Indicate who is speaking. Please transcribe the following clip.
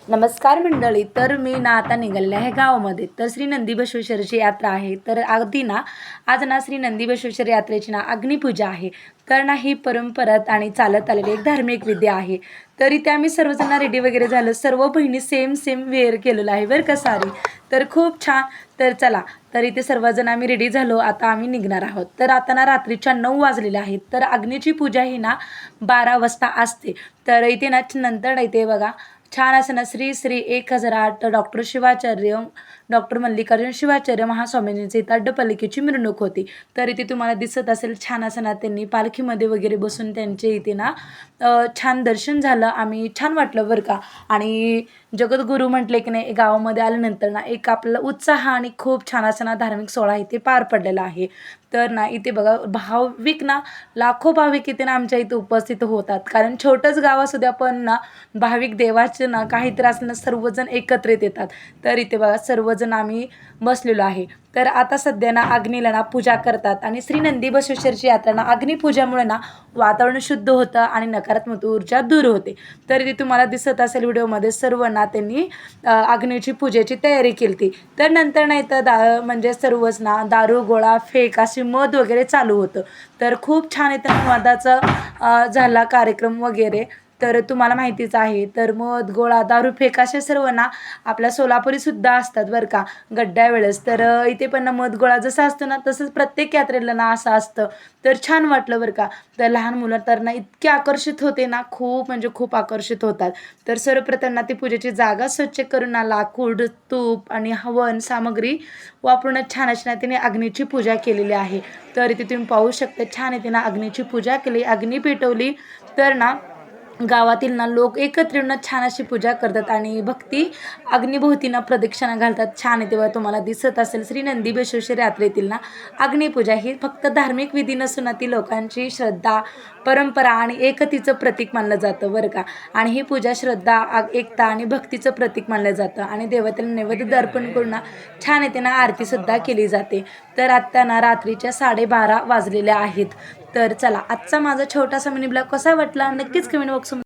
Speaker 1: नमस्कार मंडळी. तर मी ना आता निघालेले आहे गावामध्ये. तर श्री नंदीबसवेश्वरची यात्रा आहे. तर अगदी ना आज ना श्री नंदीबसवेश्वर यात्रेची ना अग्निपूजा आहे. तर ना ही परंपरात आणि चालत आलेली एक धार्मिक विद्या आहे. तर इथे आम्ही सर्वजण रेडी वगैरे झालं. सर्व बहिणी सेम सेम वेअर केलेलं आहे बरं का साडी. तर खूप छान. तर चला, तर इथे सर्वजण आम्ही रेडी झालो. आता आम्ही निघणार आहोत. तर आता ना रात्रीच्या 9 वाजलेल्या आहेत. तर अग्नीची पूजा ही ना 12 वाजता असते. तर इथे ना नंतर इथे बघा छान असं ना श्री श्री 1008 डॉक्टर शिवाचार्य डॉक्टर मल्लिकार्जुन शिवाचार्य महास्वामींची इथं अड्डपालिकेची मिरवणूक होती. तर इथे तुम्हाला दिसत असेल छान असं ना त्यांनी पालखीमध्ये वगैरे बसून त्यांचे इथे ना छान दर्शन झालं. आम्ही छान वाटलं बरं का. आणि जगद्गुरू म्हटले की नाही गावामध्ये आल्यानंतर ना एक आपल्याला उत्साह आणि खूप छान असा ना धार्मिक सोहळा इथे पार पडलेला आहे. तर ना इथे बघा भाविक ना लाखो भाविक इथे ना आमच्या इथे उपस्थित होतात. कारण छोटंच गाव असू द्या पण ना भाविक देवाचे ना काहीतरी असलं ना सर्वजण एकत्रित येतात. तर इथे बघा सर्वजण आम्ही बसलेलो आहे. तर आता सध्या ना अग्नीला ना पूजा करतात आणि श्री नंदीबसवेश्वरची यात्रा ना अग्निपूजामुळे ना वातावरण शुद्ध होतं आणि नकारात्मक ऊर्जा दूर होते. तर इथे तुम्हाला दिसत असेल व्हिडिओमध्ये सर्व ना त्यांनी अग्नीची पूजेची तयारी केली होती. तर नंतर नाही तर म्हणजे सर्वच ना दारू गोळा फेक अशी मध वगैरे चालू होतं. तर खूप छान इथं मधाचा झाला कार्यक्रम वगैरे. तर तुम्हाला माहितीच आहे. तर मध गोळा दारू फेक असे सर्व ना आपल्या सोलापुरीसुद्धा असतात बरं का गड्ड्या वेळेस. तर इथे पण ना मध गोळा जसा असतो ना तसंच प्रत्येक यात्रेला ना असं असतं. तर छान वाटलं बरं का. तर लहान मुलं तर ना इतके आकर्षित होते ना खूप म्हणजे खूप आकर्षित होतात. तर सर्वप्रथम ना ती पूजेची जागा स्वच्छ करून ना लाकूड तूप आणि हवन सामग्री वापरूनच छान अशी ना तिने अग्नीची पूजा केलेली आहे. तर इथे तुम्ही पाहू शकता छान इथे ना अग्नीची पूजा केली अग्नी पेटवली. तर ना गावातील ना लोक एकत्र येऊन छान अशी पूजा करतात आणि भक्ती अग्निभोवतीनं प्रदक्षिणा घालतात. छान आहे तेव्हा तुम्हाला दिसत असेल श्री नंदीबसवेश्वर यात्रेतील ना अग्निपूजा ही फक्त धार्मिक विधी नसून ना ती लोकांची श्रद्धा परंपरा आणि एकतेचं प्रतीक मानलं जातं बरं का. आणि ही पूजा श्रद्धा एकता आणि भक्तीचं प्रतीक मानलं जातं आणि देवतेला नैवेद्य अर्पण करून ना छान येते ना आरतीसुद्धा केली जाते. तर आत्ता ना रात्रीच्या 12:30 वाजलेल्या आहेत. तर चला आजचा माझा छोटासा मिनी ब्लॉग कसा वाटला नक्कीच कमेंट बॉक्स